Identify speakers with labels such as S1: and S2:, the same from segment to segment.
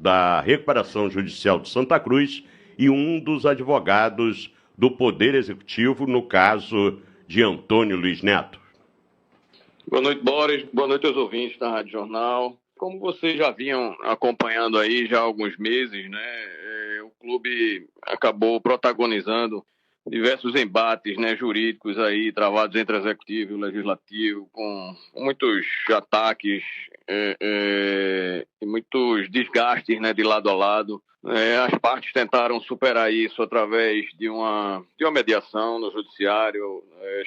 S1: da Recuperação Judicial de Santa Cruz e um dos advogados do Poder Executivo, no caso de Antônio Luiz Neto.
S2: Boa noite, Boris. Boa noite aos ouvintes da Rádio Jornal. Como vocês já vinham acompanhando aí já há alguns meses, né, o clube acabou protagonizando diversos embates, né, jurídicos aí travados entre o executivo e o legislativo, com muitos ataques e muitos desgastes, né, de lado a lado. As partes tentaram superar isso através de uma mediação no judiciário,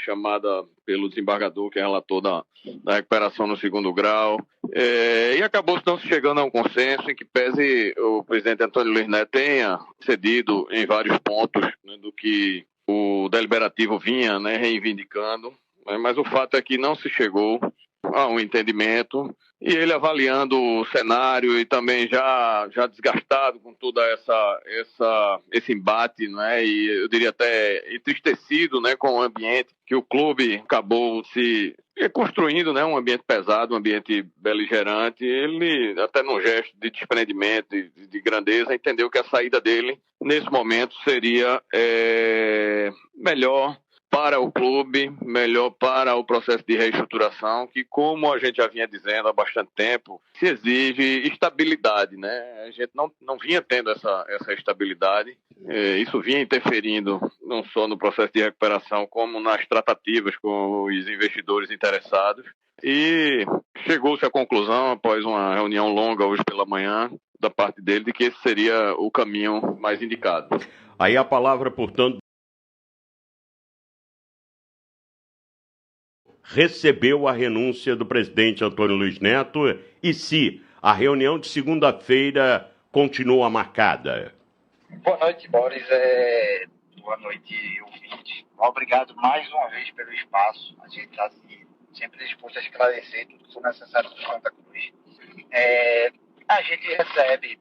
S2: chamada pelo desembargador, que é relator da recuperação no segundo grau, e acabou não se chegando a um consenso em que, pese o presidente Antônio Luiz Neto tenha cedido em vários pontos, né, do que o deliberativo vinha, né, reivindicando, mas o fato é que não se chegou a um entendimento, e ele, avaliando o cenário e também já desgastado com toda esse embate, né, e eu diria até entristecido, né, com o ambiente que o clube acabou se construindo, né, um ambiente pesado, um ambiente beligerante. Ele, até num gesto de desprendimento, de grandeza, entendeu que a saída dele nesse momento seria melhor para o clube, melhor para o processo de reestruturação, que, como a gente já vinha dizendo há bastante tempo, se exige estabilidade, né? A gente não vinha tendo essa estabilidade, isso vinha interferindo não só no processo de recuperação, como nas tratativas com os investidores interessados, e chegou-se à conclusão, após uma reunião longa hoje pela manhã, da parte dele, de que esse seria o caminho mais indicado.
S1: Aí a palavra, portanto, recebeu a renúncia do presidente Antônio Luiz Neto, e se a reunião de segunda-feira continua marcada?
S3: Boa noite, Boris. Boa noite, ouvintes. Obrigado mais uma vez pelo espaço. A gente está sempre disposto a esclarecer tudo que for necessário para Santa Cruz. A gente recebe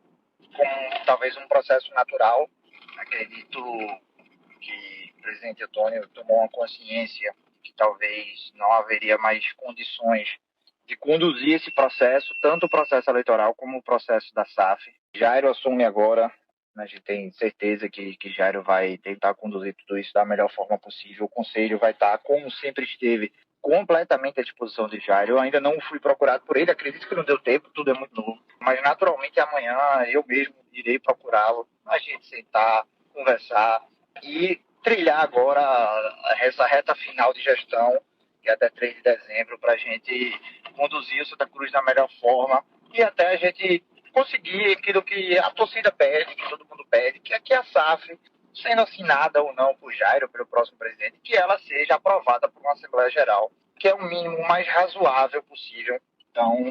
S3: como talvez um processo natural. Acredito que o presidente Antônio tomou uma consciência que talvez não haveria mais condições de conduzir esse processo, tanto o processo eleitoral como o processo da SAF. Jairo assume agora, a gente tem certeza que Jairo vai tentar conduzir tudo isso da melhor forma possível. O Conselho vai estar, como sempre esteve, completamente à disposição de Jairo. Eu ainda não fui procurado por ele, acredito que não deu tempo, tudo é muito novo. Mas, naturalmente, amanhã eu mesmo irei procurá-lo, a gente sentar, conversar e trilhar agora essa reta final de gestão, que é até 3 de dezembro, para a gente conduzir o Santa Cruz da melhor forma e até a gente conseguir aquilo que a torcida pede, que todo mundo pede, que é que a SAF, sendo assinada ou não por Jairo, pelo próximo presidente, que ela seja aprovada por uma Assembleia Geral, que é o mínimo mais razoável possível. Então,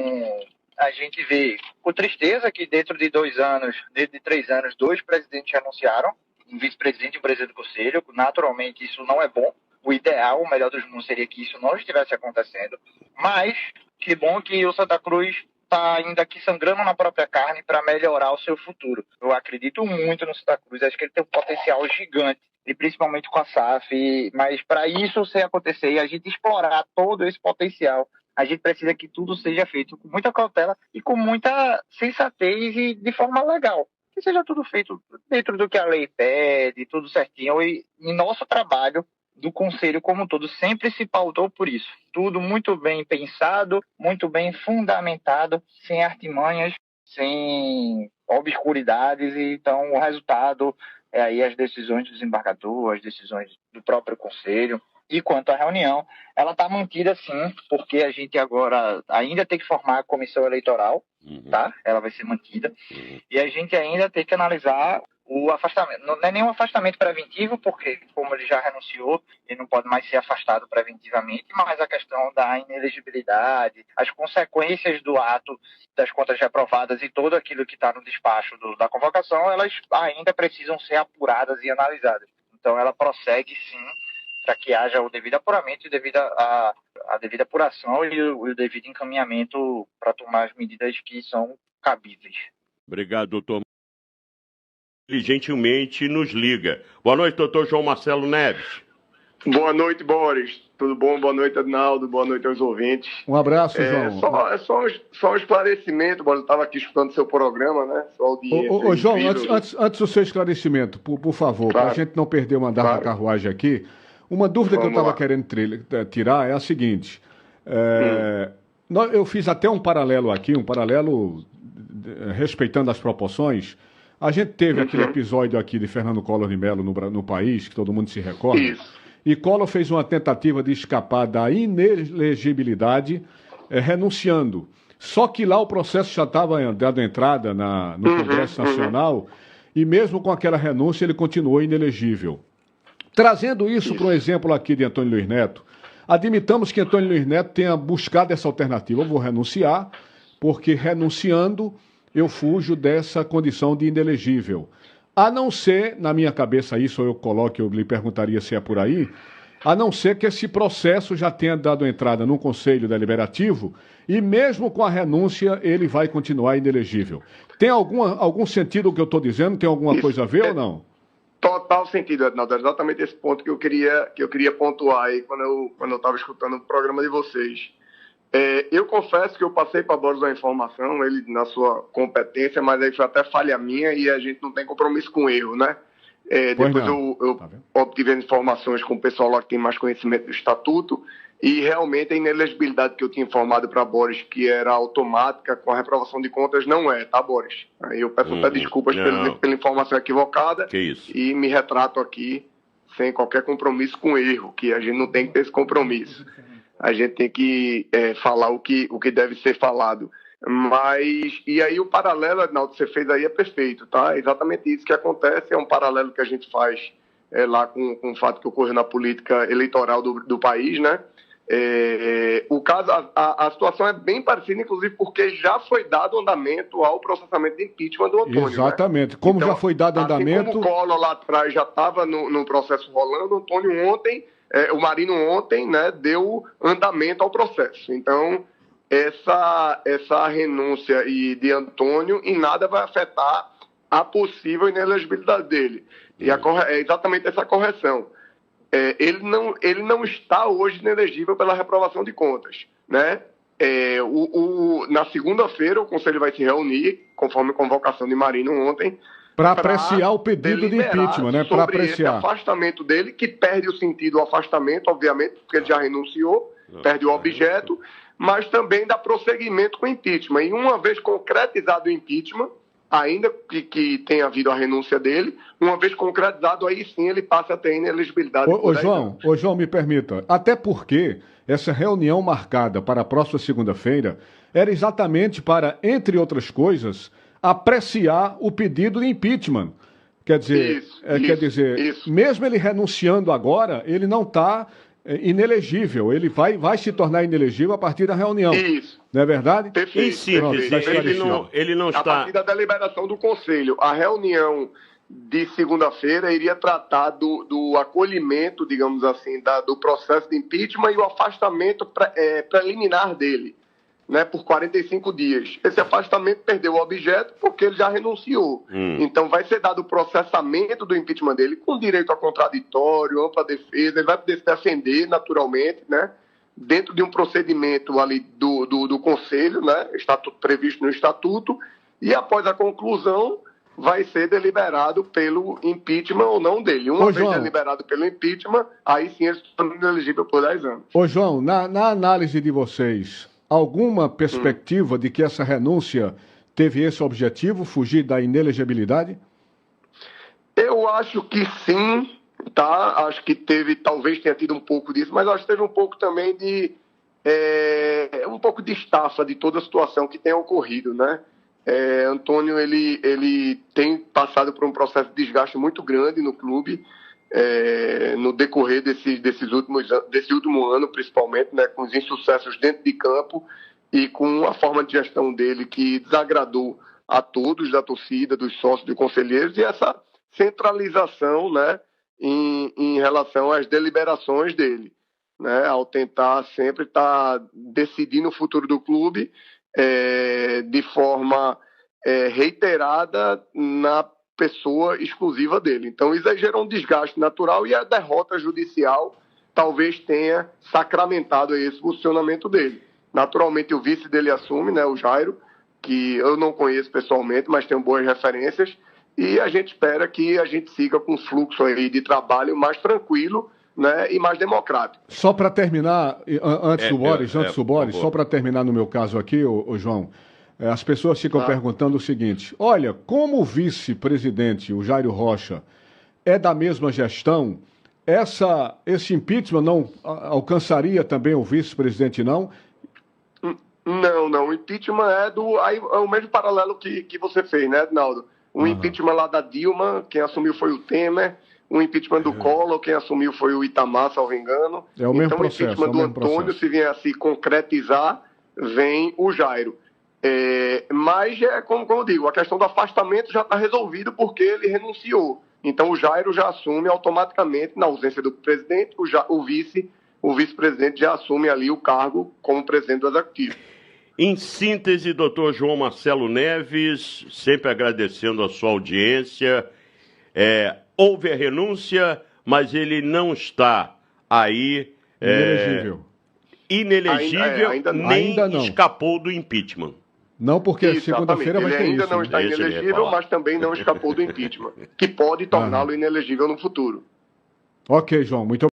S3: a gente vê com tristeza que dentro de 2 anos, dentro de 3 anos, 2 presidentes renunciaram, um vice-presidente e um presidente do conselho. Naturalmente, isso não é bom. O ideal, o melhor dos mundos seria que isso não estivesse acontecendo. Mas, que bom que o Santa Cruz está ainda aqui sangrando na própria carne para melhorar o seu futuro. Eu acredito muito no Santa Cruz, acho que ele tem um potencial gigante, e principalmente com a SAF, mas para isso acontecer e a gente explorar todo esse potencial, a gente precisa que tudo seja feito com muita cautela e com muita sensatez e de forma legal. Que seja tudo feito dentro do que a lei pede, tudo certinho, e nosso trabalho do Conselho como um todo sempre se pautou por isso. Tudo muito bem pensado, muito bem fundamentado, sem artimanhas, sem obscuridades. E então o resultado é aí as decisões do desembargador, as decisões do próprio Conselho. E quanto à reunião, ela está mantida sim, porque a gente agora ainda tem que formar a comissão eleitoral, tá? Ela vai ser mantida. E a gente ainda tem que analisar o afastamento. Não é nenhum afastamento preventivo, porque, como ele já renunciou, ele não pode mais ser afastado preventivamente, mas a questão da inelegibilidade, as consequências do ato das contas reprovadas e tudo aquilo que está no despacho da convocação, elas ainda precisam ser apuradas e analisadas. Então, ela prossegue, sim, para que haja o devido apuramento e a devida apuração e o devido encaminhamento para tomar as medidas que são cabíveis.
S1: Obrigado, doutor. Ele gentilmente nos liga. Boa noite, doutor João Marcelo Neves.
S4: Boa noite, Boris. Tudo bom? Boa noite, Adinaldo. Boa noite aos ouvintes.
S5: Um abraço, João.
S4: Só um esclarecimento, Boris. Eu estava aqui escutando seu programa, né? Sua audiência.
S5: João, antes do seu esclarecimento, por favor,
S4: Claro.
S5: para a gente não perder o andar da carruagem aqui, uma dúvida que eu estava querendo tirar é a seguinte. Eu fiz até um paralelo aqui, respeitando as proporções. A gente teve aquele episódio aqui de Fernando Collor de Mello no país, que todo mundo se recorda.
S4: Isso.
S5: E Collor fez uma tentativa de escapar da inelegibilidade, renunciando. Só que lá o processo já estava dando entrada no Congresso Nacional, e mesmo com aquela renúncia ele continuou inelegível. Trazendo isso para um exemplo aqui de Antônio Luiz Neto, admitamos que Antônio Luiz Neto tenha buscado essa alternativa. Eu vou renunciar, porque renunciando eu fujo dessa condição de inelegível. A não ser, na minha cabeça, isso eu coloco, eu lhe perguntaria se é por aí, a não ser que esse processo já tenha dado entrada no Conselho Deliberativo e mesmo com a renúncia ele vai continuar inelegível. Tem algum sentido o que eu estou dizendo? Tem alguma coisa a ver ou não?
S4: Total sentido, Ednaldo. É exatamente esse ponto que eu queria pontuar aí quando eu estava escutando o programa de vocês. Eu confesso que eu passei para Boris uma informação, ele na sua competência, mas aí foi até falha minha e a gente não tem compromisso com erro, né? Depois eu obtive as informações com o pessoal lá que tem mais conhecimento do Estatuto e realmente a inelegibilidade que eu tinha informado para Boris, que era automática com a reprovação de contas, não é, tá, Boris? Aí eu peço até desculpas pela informação equivocada e me retrato aqui sem qualquer compromisso com erro, que a gente não tem que ter esse compromisso. A gente tem que falar o que deve ser falado. E aí o paralelo, Adinaldo, que você fez aí é perfeito, tá? É exatamente isso que acontece, é um paralelo que a gente faz lá com o fato que ocorreu na política eleitoral do país, né? A situação é bem parecida, inclusive, porque já foi dado andamento ao processamento de impeachment do Antônio.
S5: Exatamente. Né? Como então, já foi dado andamento...
S4: Como o Collor lá atrás já estava no processo rolando, o Antônio ontem... o Marino ontem, né, deu andamento ao processo. Então, essa renúncia de Antônio em nada vai afetar a possível inelegibilidade dele. E é exatamente essa correção. Ele não está hoje inelegível pela reprovação de contas. Né? Na segunda-feira, o Conselho vai se reunir, conforme a convocação de Marino ontem,
S5: para apreciar o pedido de impeachment, né? Para apreciar.
S4: Esse afastamento dele, que perde o sentido do afastamento, obviamente, porque ele já renunciou, perde o objeto, mas também dá prosseguimento com o impeachment. E uma vez concretizado o impeachment, ainda que tenha havido a renúncia dele, uma vez concretizado, aí sim ele passa a ter inelegibilidade.
S5: João, me permita, até porque essa reunião marcada para a próxima segunda-feira era exatamente para, entre outras coisas, apreciar o pedido de impeachment. Quer dizer, mesmo ele renunciando agora, ele não está inelegível. Ele vai se tornar inelegível a partir da reunião.
S4: Isso.
S5: Não é verdade?
S4: Perfeito.
S1: Em síntese, ele não está...
S4: A partir da deliberação do Conselho, a reunião de segunda-feira iria tratar do acolhimento, digamos assim, do processo de impeachment e o afastamento preliminar dele. Né, por 45 dias. Esse afastamento perdeu o objeto porque ele já renunciou. Então vai ser dado o processamento do impeachment dele com direito a contraditório, ampla defesa, ele vai poder se defender naturalmente, né, dentro de um procedimento ali do Conselho, né, previsto no Estatuto, e após a conclusão vai ser deliberado pelo impeachment ou não dele. Uma vez deliberado pelo impeachment, aí sim ele se torna inelegível por 10 anos.
S5: João, na análise de vocês, alguma perspectiva de que essa renúncia teve esse objetivo, fugir da inelegibilidade?
S4: Eu acho que sim, tá? Acho que talvez tenha tido um pouco disso, mas acho que teve um pouco também um pouco de estafa de toda a situação que tem ocorrido, né? Antônio, ele tem passado por um processo de desgaste muito grande no clube, no decorrer desse último ano, principalmente, né, com os insucessos dentro de campo e com a forma de gestão dele que desagradou a todos da torcida, dos sócios, dos conselheiros, e essa centralização, né, em relação às deliberações dele, né, ao tentar sempre estar decidindo o futuro do clube de forma reiterada na pessoa exclusiva dele. Então isso aí gerou um desgaste natural e a derrota judicial talvez tenha sacramentado esse posicionamento dele. Naturalmente, o vice dele assume, né, o Jairo, que eu não conheço pessoalmente, mas tenho boas referências, e a gente espera que a gente siga com um fluxo aí de trabalho mais tranquilo, né, e mais democrático.
S5: Só para terminar, antes do Boris, só para terminar no meu caso aqui, ô João, as pessoas ficam perguntando o seguinte: olha, como o vice-presidente, o Jairo Rocha, é da mesma gestão, esse impeachment não alcançaria também o vice-presidente, não?
S4: Não, o impeachment é o mesmo paralelo que você fez, né, Ednaldo? O impeachment lá da Dilma, quem assumiu foi o Temer. O impeachment do Collor, quem assumiu foi o Itamar, salvo engano.
S5: É o mesmo processo.
S4: Então, o impeachment do Antônio, se vier a se concretizar, vem o Jairo. Mas, como eu digo, a questão do afastamento já está resolvida porque ele renunciou. Então, o Jairo já assume automaticamente, na ausência do presidente, o vice-presidente já assume ali o cargo como presidente do Executivo.
S1: Em síntese, doutor João Marcelo Neves, sempre agradecendo a sua audiência, houve a renúncia, mas ele não está aí inelegível,
S4: ainda
S1: nem escapou do impeachment.
S5: Não, porque segunda-feira vai ter isso.
S4: Ele ainda não está inelegível, mas também não escapou do impeachment, que pode torná-lo inelegível no futuro.
S5: Ok, João, muito obrigado.